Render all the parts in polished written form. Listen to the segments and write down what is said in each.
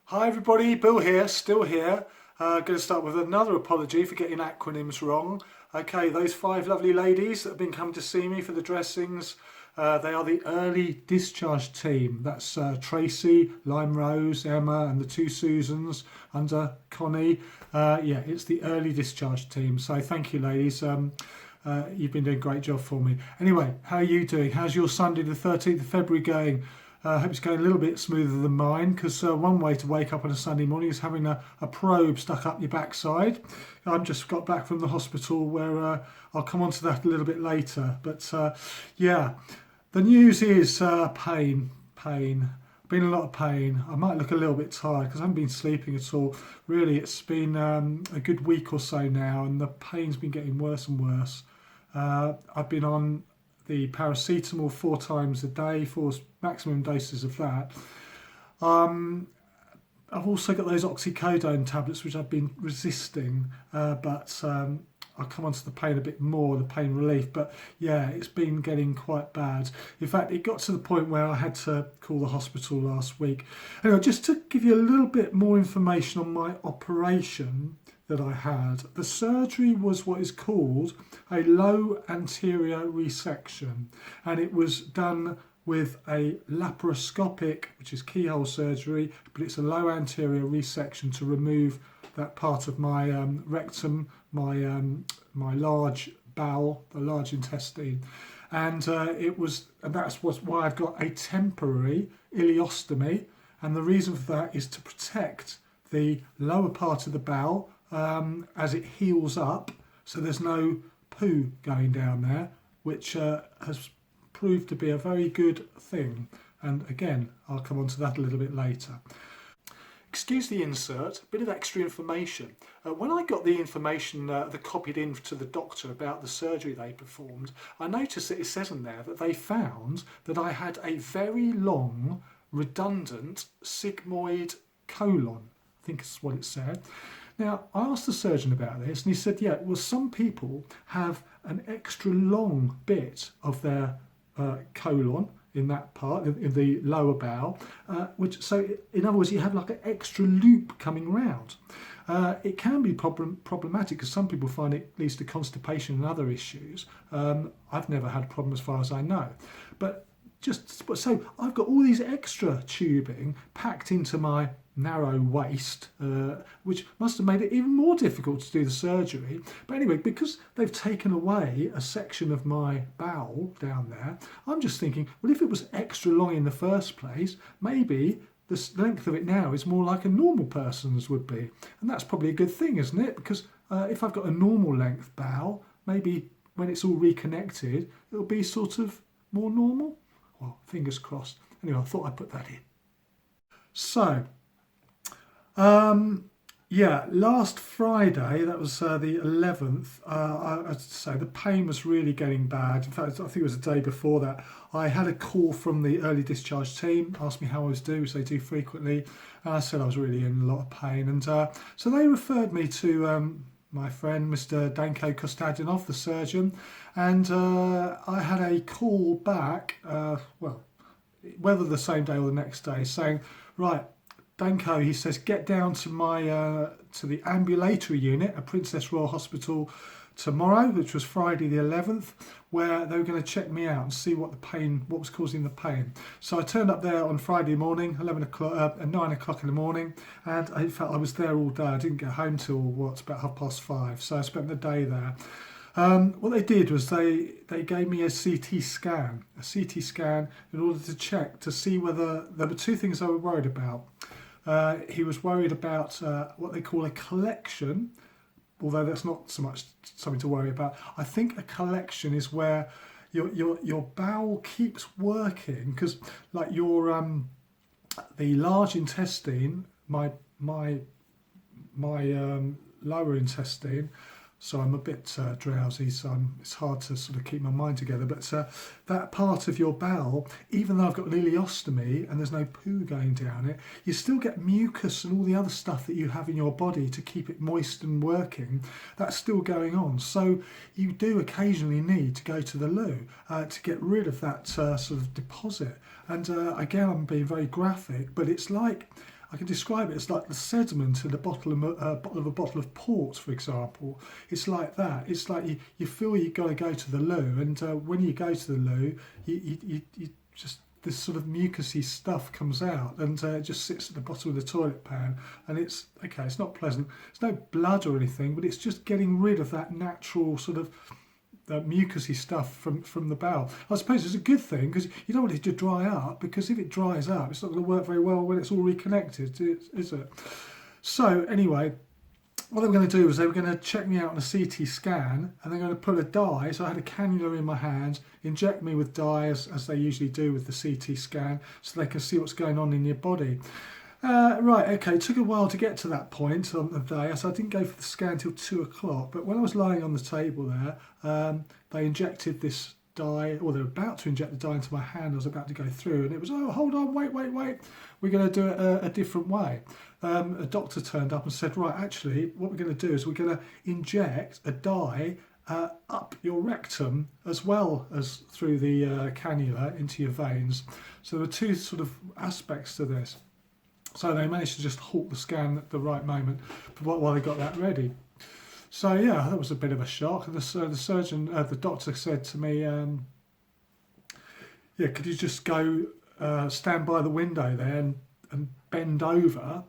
Hi everybody, Bill here, still here. Going to start with another apology for getting acronyms wrong. Okay, those 5 lovely ladies that have been coming to see me for the dressings, they are the early discharge team. That's Tracy, Lime Rose, Emma and the 2 Susans under Connie. Yeah, it's the early discharge team. So thank you ladies. You've been doing a great job for me. Anyway, how are you doing? How's your Sunday the 13th of February going? I hope it's going a little bit smoother than mine, because one way to wake up on a Sunday morning is having a probe stuck up your backside. I've just got back from the hospital where I'll come on to that a little bit later. But yeah, the news is pain. Been a lot of pain. I might look a little bit tired because I haven't been sleeping at all. Really, it's been a good week or so now, and the pain's been getting worse and worse. I've been on the paracetamol 4 times a day, 4 maximum doses of that. I've also got those oxycodone tablets which I've been resisting, but I'll come on to the pain a bit more, the pain relief. But yeah, it's been getting quite bad. In fact, it got to the point where I had to call the hospital last week. Anyway, just to give you a little bit more information on my operation that I had. The surgery was what is called a low anterior resection, and it was done with a laparoscopic, which is keyhole surgery, but it's a low anterior resection to remove that part of my rectum, my large bowel, the large intestine, and that's why I've got a temporary ileostomy, and the reason for that is to protect the lower part of the bowel as it heals up, so there's no poo going down there, which has proved to be a very good thing. And again, I'll come on to that a little bit later. Excuse the insert, a bit of extra information. When I got the information that copied in to the doctor about the surgery they performed, I noticed that it says in there that they found that I had a very long, redundant sigmoid colon. I think is what it said. Now, I asked the surgeon about this, and he said, yeah, well, some people have an extra long bit of their colon in that part, in the lower bowel, so in other words, you have like an extra loop coming round. It can be problematic because some people find it leads to constipation and other issues. I've never had a problem as far as I know. But so I've got all these extra tubing packed into my narrow waist, which must have made it even more difficult to do the surgery. But anyway, because they've taken away a section of my bowel down there, I'm just thinking, well, if it was extra long in the first place, maybe the length of it now is more like a normal person's would be. And that's probably a good thing, isn't it? Because if I've got a normal length bowel, maybe when it's all reconnected, it'll be sort of more normal. Well, fingers crossed. Anyway, I thought I'd put that in. So, yeah, last Friday, that was the 11th, I'd say the pain was really getting bad. In fact, I think it was the day before that. I had a call from the early discharge team, asked me how I was doing, which they do frequently, and I said I was really in a lot of pain. And so they referred me to my friend, Mr. Danko Kostadinov, the surgeon, and I had a call back, well, whether the same day or the next day, saying, right, Danko, he says, get down to my to the ambulatory unit at Princess Royal Hospital tomorrow, which was Friday the 11th, where they were going to check me out and see what was causing the pain. So I turned up there on Friday morning, 9 o'clock in the morning, and in fact I was there all day. I didn't get home till about 5:30, so I spent the day there. What they did was they gave me a CT scan in order to check to see whether there were 2 things I was worried about. He was worried about what they call a collection, although that's not so much something to worry about. I think a collection is where your bowel keeps working, because like the large intestine, my lower intestine. So I'm a bit drowsy, so it's hard to sort of keep my mind together. But that part of your bowel, even though I've got an ileostomy and there's no poo going down it, you still get mucus and all the other stuff that you have in your body to keep it moist and working. That's still going on. So you do occasionally need to go to the loo to get rid of that sort of deposit. And again, I'm being very graphic, but it's like I can describe it as like the sediment in the bottom of a bottle of port, for example. It's like that. It's like you feel you've got to go to the loo, and when you go to the loo, you just, this sort of mucousy stuff comes out, and it just sits at the bottom of the toilet pan, and it's okay. It's not pleasant. It's no blood or anything, but it's just getting rid of that natural sort of mucousy stuff from the bowel. I suppose it's a good thing because you don't want it to dry up, because if it dries up, it's not going to work very well when it's all reconnected, is it? So anyway, what they were going to do is they were going to check me out on a CT scan, and they're going to put a dye. So I had a cannula in my hand, inject me with dye as they usually do with the CT scan, so they can see what's going on in your body. Right, okay, it took a while to get to that point on the day, so I didn't go for the scan until 2 o'clock, but when I was lying on the table there, they injected this dye, or they were about to inject the dye into my hand. I was about to go through, and it was, oh, hold on, wait, we're going to do it a different way. A doctor turned up and said, right, actually, what we're going to do is we're going to inject a dye up your rectum as well as through the cannula into your veins. So there were two sort of aspects to this. So they managed to just halt the scan at the right moment while they got that ready. So yeah, that was a bit of a shock. And the surgeon, the doctor said to me, yeah, could you just go stand by the window there and bend over?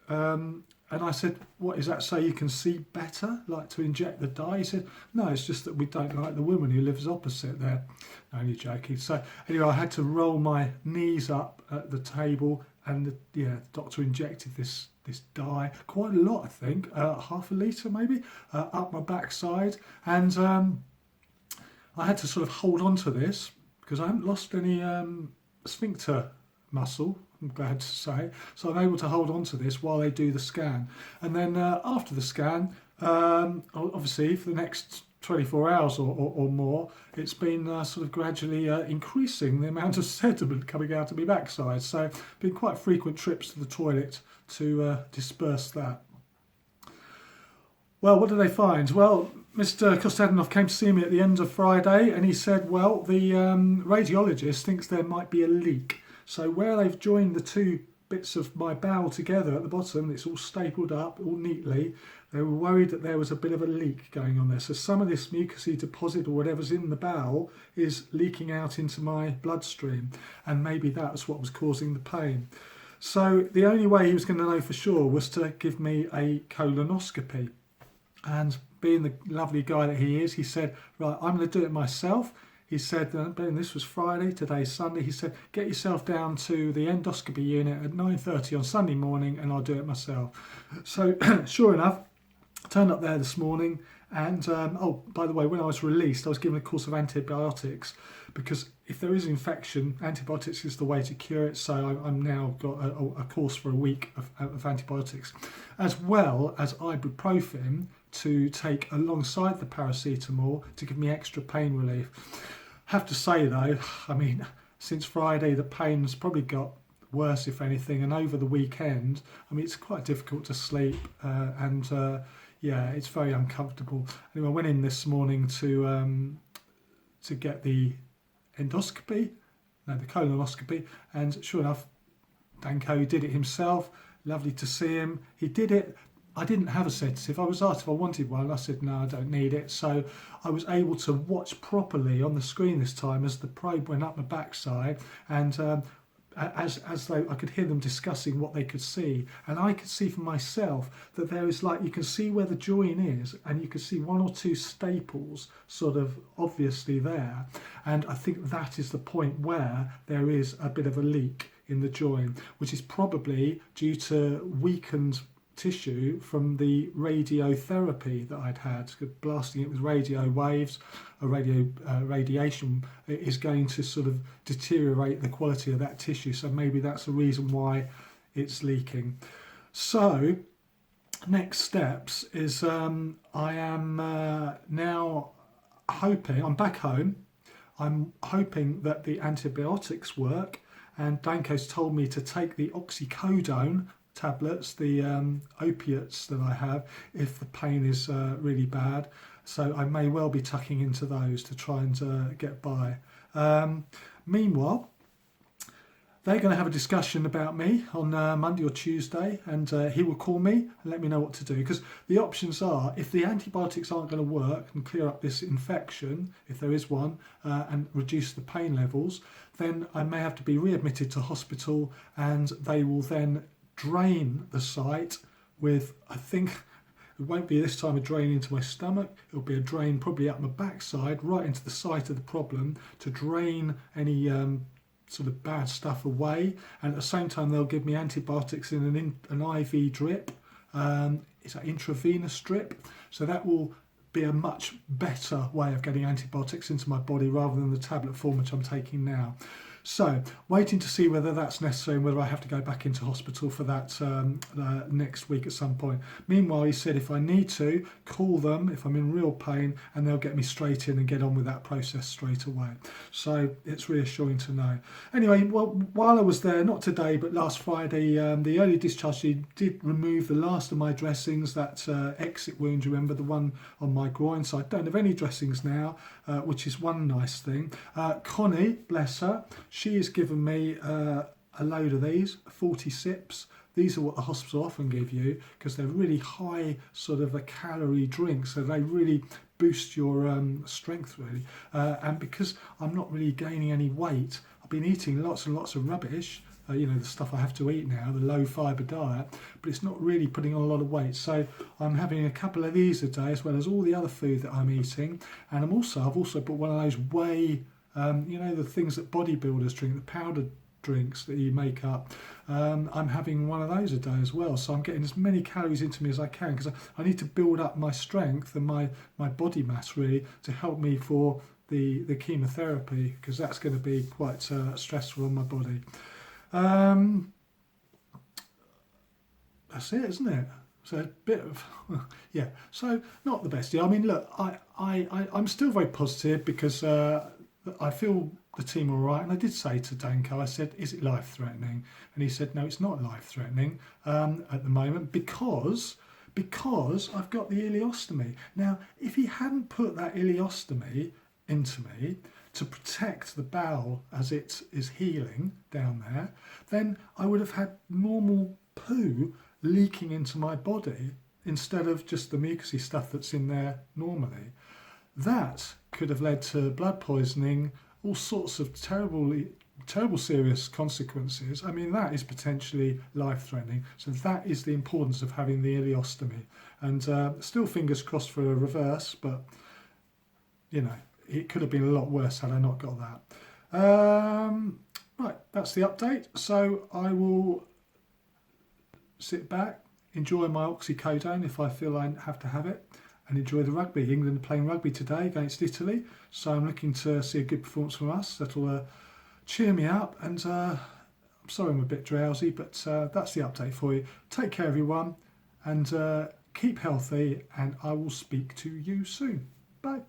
And I said, what is that, so you can see better, like to inject the dye? He said, no, it's just that we don't like the woman who lives opposite there. No, only joking. So anyway, I had to roll my knees up at the table, and the doctor injected this dye, quite a lot, I think, half a litre maybe, up my backside. And I had to sort of hold on to this because I haven't lost any sphincter muscle, I'm glad to say. So I'm able to hold on to this while they do the scan. And then after the scan, obviously for the next 24 hours or more, it's been sort of gradually increasing the amount of sediment coming out of my backside. So been quite frequent trips to the toilet to disperse that. Well, what did they find? Well, Mr. Kostadinov came to see me at the end of Friday, and he said, well, the radiologist thinks there might be a leak. So where they've joined the two bits of my bowel together at the bottom, it's all stapled up, all neatly. They were worried that there was a bit of a leak going on there. So some of this mucousy deposit or whatever's in the bowel is leaking out into my bloodstream, and maybe that's what was causing the pain. So the only way he was going to know for sure was to give me a colonoscopy. And being the lovely guy that he is, he said, right, I'm going to do it myself. He said, Ben, this was Friday, today's Sunday. He said, get yourself down to the endoscopy unit at 9:30 on Sunday morning, and I'll do it myself. So sure enough, I turned up there this morning, and oh, by the way, when I was released, I was given a course of antibiotics, because if there is infection, antibiotics is the way to cure it. So I'm now got a course for a week of antibiotics, as well as ibuprofen to take alongside the paracetamol to give me extra pain relief. Have to say though, I mean, since Friday the pain's probably got worse, if anything, and over the weekend, I mean, it's quite difficult to sleep, and yeah, it's very uncomfortable. Anyway, I went in this morning to get the the colonoscopy, and sure enough, Danko did it himself. Lovely to see him. He did it. I didn't have a sedative. I was asked if I wanted one. I said, no, I don't need it. So I was able to watch properly on the screen this time as the probe went up my backside, and as though I could hear them discussing what they could see. And I could see for myself that there is, like, you can see where the join is, and you can see one or two staples sort of obviously there. And I think that is the point where there is a bit of a leak in the join, which is probably due to weakened tissue from the radiotherapy that I'd had. Blasting it with radio waves, radiation is going to sort of deteriorate the quality of that tissue. So maybe that's the reason why it's leaking. So next steps is I am now hoping, I'm back home, I'm hoping that the antibiotics work, and Danko's told me to take the oxycodone tablets, the opiates that I have, if the pain is really bad. So I may well be tucking into those to try and get by. Meanwhile, they're going to have a discussion about me on Monday or Tuesday, and he will call me and let me know what to do. Because the options are, if the antibiotics aren't going to work and clear up this infection, if there is one, and reduce the pain levels, then I may have to be readmitted to hospital, and they will then drain the site with, I think, it won't be this time a drain into my stomach, it'll be a drain probably up my backside, right into the site of the problem, to drain any sort of bad stuff away, and at the same time they'll give me antibiotics in an IV drip. It's an intravenous drip, so that will be a much better way of getting antibiotics into my body rather than the tablet form which I'm taking now. So, waiting to see whether that's necessary and whether I have to go back into hospital for that next week at some point. Meanwhile, he said if I need to, call them if I'm in real pain, and they'll get me straight in and get on with that process straight away. So, it's reassuring to know. Anyway, well, while I was there, not today, but last Friday, the early discharge did remove the last of my dressings, that exit wound, remember, the one on my groin. So I don't have any dressings now, which is one nice thing. Connie, bless her, she has given me a load of these, 40 sips. These are what the hospital often give you because they're really high sort of a calorie drinks, so they really boost your strength really. And because I'm not really gaining any weight, I've been eating lots and lots of rubbish, you know, the stuff I have to eat now, the low fibre diet, but it's not really putting on a lot of weight. So I'm having a couple of these a day as well as all the other food that I'm eating. And I've also put one of those whey, you know, the things that bodybuilders drink, the powdered drinks that you make up. I'm having one of those a day as well, so I'm getting as many calories into me as I can because I need to build up my strength and my body mass really to help me for the chemotherapy, because that's going to be quite stressful on my body. That's it, isn't it? So a bit of yeah, so not the best. I mean, look, I'm still very positive because I feel the team all right, and I did say to Danko, I said, is it life-threatening? And he said, no, it's not life-threatening at the moment because I've got the ileostomy. Now, if he hadn't put that ileostomy into me to protect the bowel as it is healing down there, then I would have had normal poo leaking into my body instead of just the mucousy stuff that's in there normally. That could have led to blood poisoning, all sorts of terrible serious consequences. I mean, that is potentially life-threatening. So that is the importance of having the ileostomy. And still fingers crossed for a reverse, but, you know, it could have been a lot worse had I not got that. Right, that's the update. So I will sit back, enjoy my oxycodone if I feel I have to have it, and enjoy the rugby. England are playing rugby today against Italy, so I'm looking to see a good performance from us. That'll cheer me up, and I'm sorry I'm a bit drowsy, but that's the update for you. Take care, everyone, and keep healthy, and I will speak to you soon. Bye.